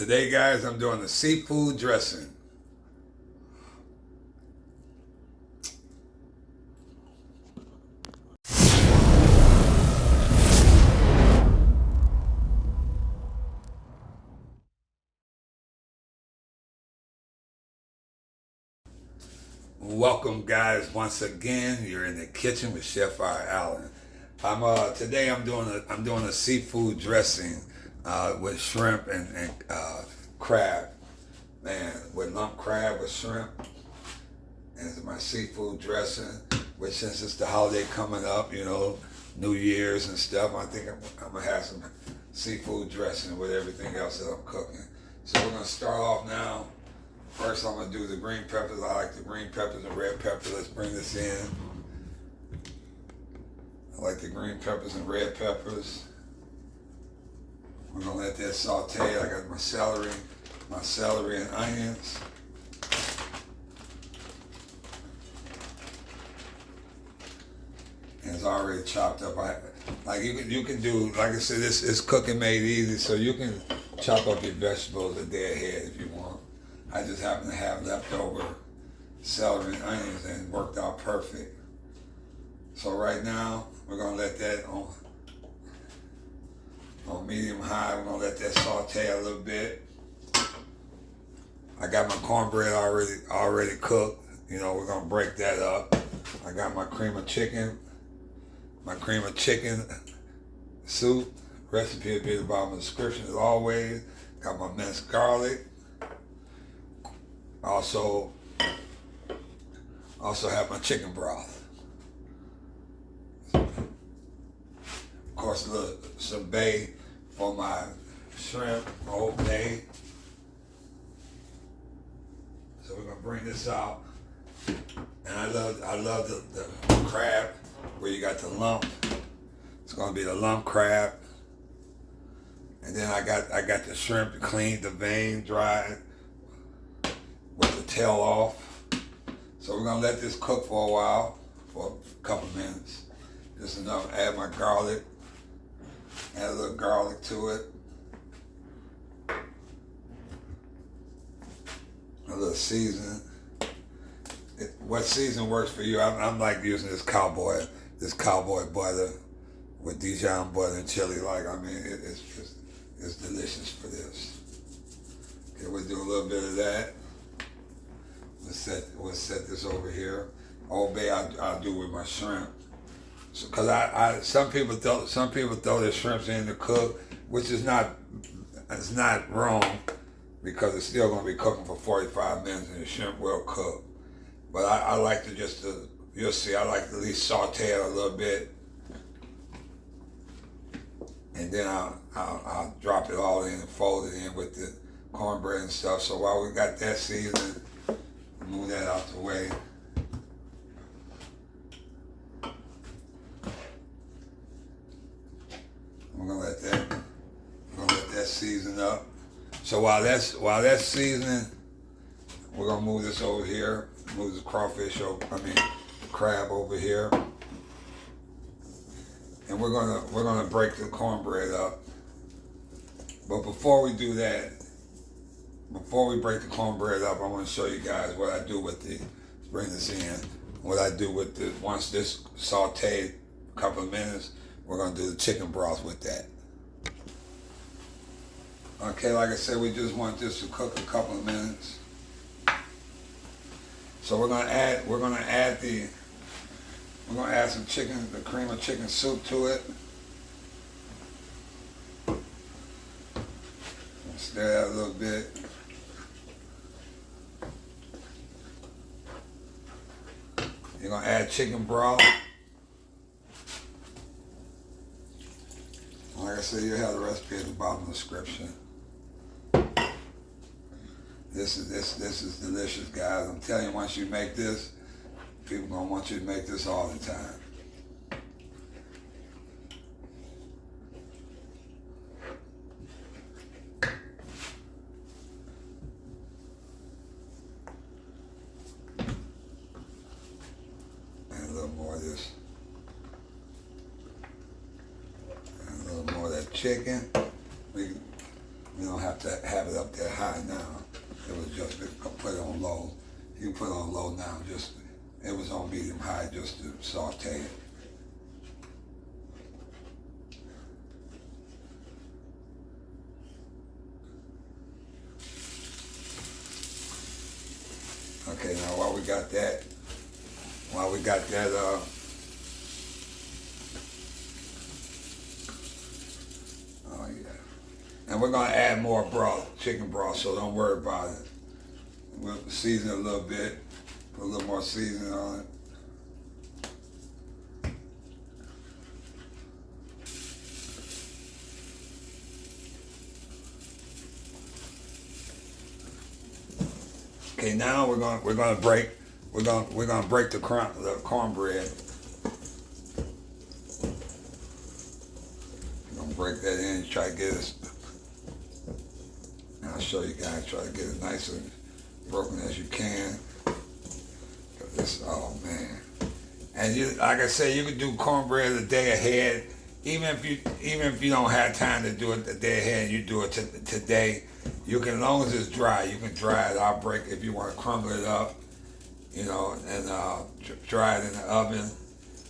Today, guys, I'm doing a seafood dressing. Welcome, guys, once again. You're in the kitchen with Chef R. Allen. Today I'm doing a seafood dressing with shrimp and crab. Man, with lump crab with shrimp. And it's my seafood dressing, which since it's the holiday coming up, you know, New Year's and stuff, I think I'm gonna have some seafood dressing with everything else that I'm cooking. So we're gonna start off now. First, I'm gonna do the green peppers. I like the green peppers and red peppers. Let's bring this in. I like the green peppers and red peppers. We're gonna let that saute. I got my celery and onions. And it's already chopped up. You can do, like I said, this is cooking made easy, so you can chop up your vegetables a day ahead if you want. I just happen to have leftover celery and onions and it worked out perfect. So right now, we're gonna let that on medium high. We're gonna let that saute a little bit. I got my cornbread already cooked. You know, we're gonna break that up. I got my cream of chicken soup. Recipe will be at the bottom of the description as always. Got my minced garlic. Also have my chicken broth. Of course, some bay for my shrimp, my Old Bay. So we're gonna bring this out. And I love the crab where you got the lump. It's gonna be the lump crab. And then I got the shrimp cleaned, the vein dried, with the tail off. So we're gonna let this cook for a while, for a couple minutes. Just enough. Add my garlic. Add a little garlic to it. A little seasoning. What season works for you? I'm like using this cowboy butter with Dijon butter and chili. It's delicious for this. Okay, we'll do a little bit of that. We'll set this over here. Old Bay I'll do with my shrimp. So, cause some people throw their shrimps in to cook, which is not wrong, because it's still gonna be cooking for 45 minutes and the shrimp will cook. But I like to you'll see, I like to at least saute it a little bit, and then I'll drop it all in and fold it in with the cornbread and stuff. So while we got that seasoned, move that out the way. We're gonna let that season up. So while that's seasoning, we're gonna move this over here. Move the crab over here. And we're gonna break the cornbread up. But before we do that, before we break the cornbread up, I want to show you guys what I do with bring this in. What I do with once this sauteed a couple of minutes, we're gonna do the chicken broth with that. Okay, like I said, we just want this to cook a couple of minutes. So we're gonna add some chicken, the cream of chicken soup to it. Stir that a little bit. You're gonna add chicken broth. Like I said, you have the recipe at the bottom of the description. This is delicious, guys. I'm telling you, once you make this, people gonna want you to make this all the time. And a little more of this. And a little more of that chicken. We don't have to have it up that high now. It was just put it on low. You can put it on low now. Just it was on medium high just to saute it. Okay, now while we got that, oh yeah. And we're gonna add more broth, chicken broth, so don't worry about it. We'll season it a little bit, put a little more seasoning on it. Okay, now we're gonna break the cornbread. We're gonna break that in. Try to get it. I'll show you guys. Try to get it nice and broken as you can. Cause this, oh man. And you, like I said, you can do cornbread a day ahead. Even if you don't have time to do it the day ahead, you do it today. You can, as long as it's dry, you can dry it. I'll break if you want to crumble it up, you know, and dry it in the oven.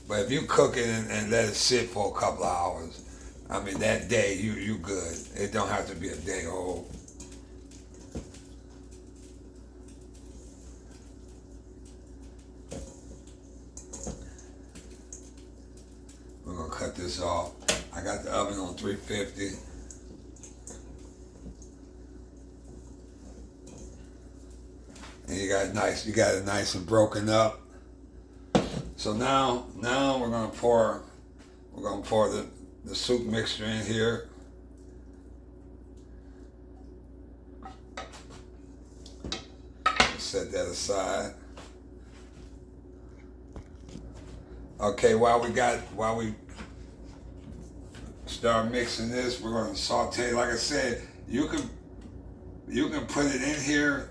But if you cook it and let it sit for a couple of hours, I mean that day you good. It don't have to be a day old. We're gonna cut this off. I got the oven on 350. And you got it nice and broken up. So now we're gonna pour the soup mixture in here. Set that aside. Okay, while we start mixing this, we're gonna saute. Like I said, you can put it in here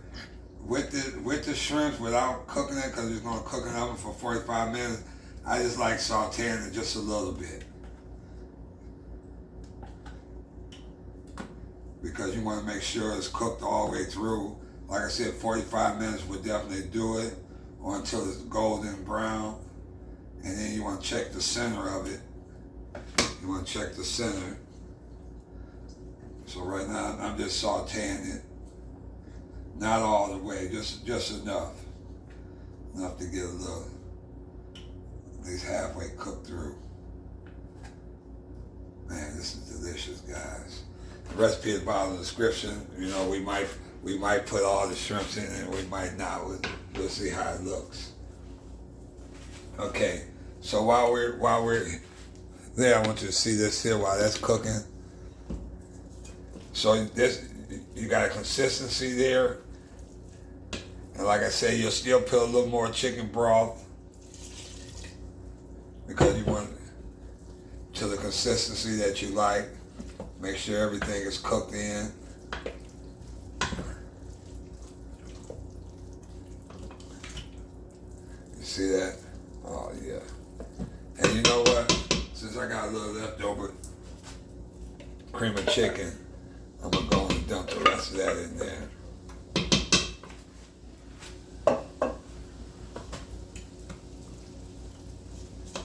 with the shrimps without cooking it, because it's gonna cook in the oven for 45 minutes. I just like sauteing it just a little bit, because you want to make sure it's cooked all the way through. Like I said, 45 minutes would definitely do it, or until it's golden brown. And then you want to check the center of it. You want to check the center. So right now I'm just sauteing it. Not all the way, just enough. Enough to get a little, at least halfway cooked through. Man, this is delicious, guys. The recipe is bottom of the description. You know, we might put all the shrimps in it, we might not. We'll see how it looks. Okay, so while we're there, I want you to see this here while that's cooking. So this, you got a consistency there. And like I said, you'll still put a little more chicken broth, because you want to the consistency that you like. Make sure everything is cooked in. You see that? Oh yeah. And you know what? Since I got a little leftover cream of chicken, I'm gonna go and dump the rest of that in there.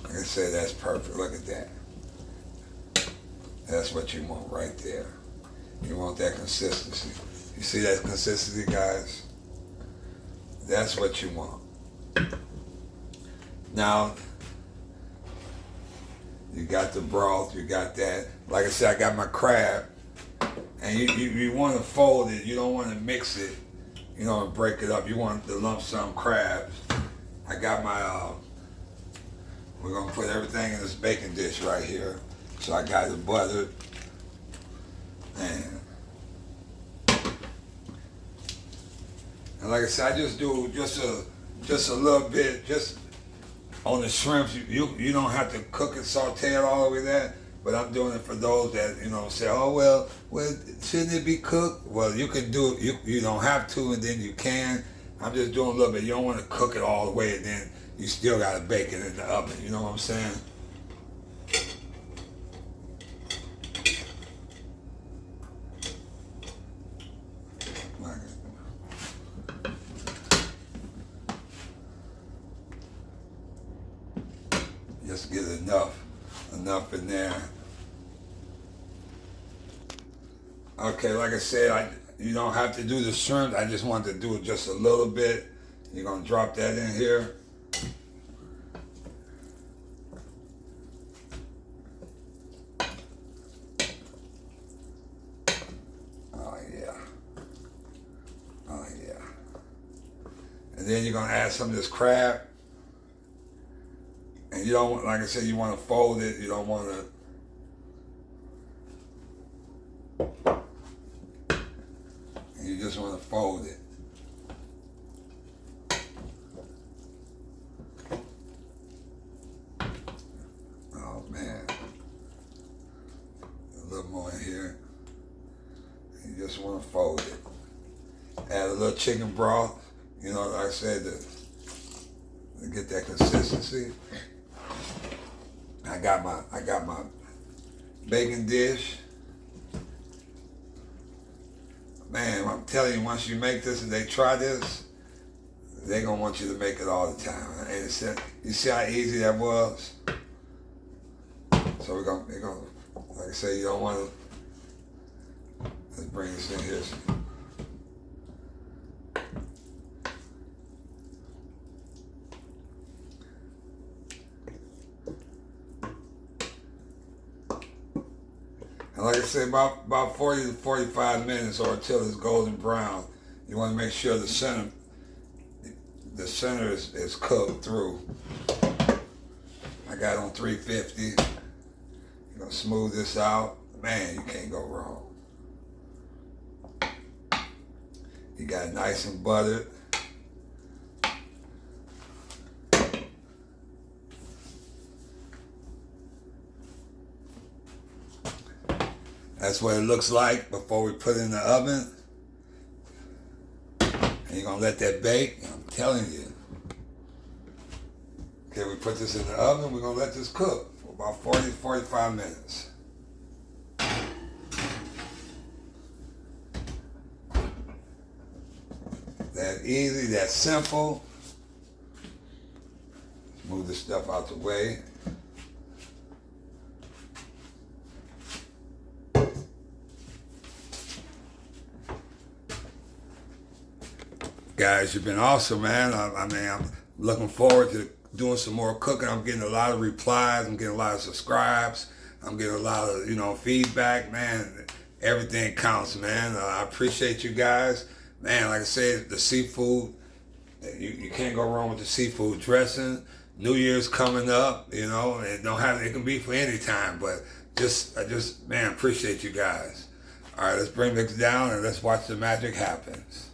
Like I said, that's perfect. Look at that. That's what you want right there. You want that consistency. You see that consistency, guys? That's what you want. Now, you got the broth, you got that. Like I said, I got my crab. And you want to fold it. You don't want to mix it, you know, and break it up. You want the lump sum crabs. I got my, we're going to put everything in this baking dish right here. So I got it buttered. And like I said, I just do just a little bit, just on the shrimps. You don't have to cook it, saute it all the way there. But I'm doing it for those that, you know, say, oh, well, shouldn't it be cooked? Well, you can do it. You don't have to, and then you can. I'm just doing a little bit. You don't want to cook it all the way, and then you still got to bake it in the oven. You know what I'm saying? just get enough in there. Okay, like I said, you don't have to do the shrimp. I just want to do it just a little bit. You're gonna drop that in here. Oh yeah. Oh yeah. And then you're gonna add some of this crab. And you don't, like I said, you want to fold it. You don't want to. You just want to fold it. Oh man. A little more in here. You just want to fold it. Add a little chicken broth. You know, like I said, to get that consistency. I got my bacon dish. Man, I'm telling you, once you make this and they try this, they're gonna want you to make it all the time. And you see how easy that was? So we're gonna, like I say, you don't want to. Let's bring this in here. And like I said, about 40 to 45 minutes or until it's golden brown. You want to make sure the center is cooked through. I got it on 350. You're gonna smooth this out. Man, you can't go wrong. You got it nice and buttered. That's what it looks like before we put it in the oven. And you're gonna let that bake. I'm telling you. Okay, we put this in the oven. We're gonna let this cook for about 40 to 45 minutes. That easy, that simple. Move this stuff out the way. Guys, you've been awesome, man. I mean, I'm looking forward to doing some more cooking. I'm getting a lot of replies. I'm getting a lot of subscribes. I'm getting a lot of, feedback, man. Everything counts, man. I appreciate you guys. Man, like I said, the seafood, you can't go wrong with the seafood dressing. New Year's coming up, it can be for any time, but I just, man, appreciate you guys. All right, let's bring this down and let's watch the magic happens.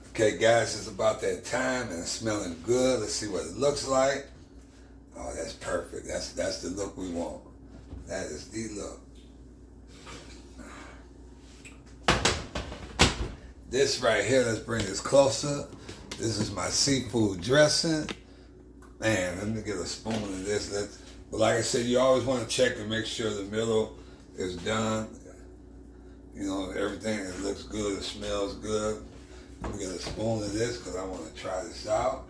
Okay, guys, it's about that time and it's smelling good. Let's see what it looks like. Oh, that's perfect. That's the look we want. That is the look. This right here, let's bring this closer. This is my seafood dressing. Man, let me get a spoon of this. But like I said, you always want to check and make sure the middle is done. Everything, it looks good, it smells good. Let me get a spoon of this because I want to try this out.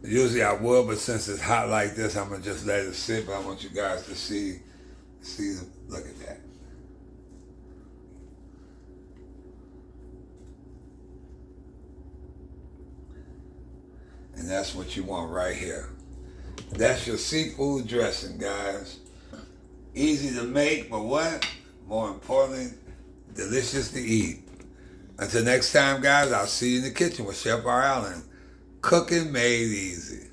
Usually I would, but since it's hot like this, I'm going to just let it sit. But I want you guys to see, look at that. And that's what you want right here. That's your seafood dressing, guys. Easy to make, but what? More importantly, delicious to eat. Until next time, guys, I'll see you in the kitchen with Chef R. Allen. Cooking made easy.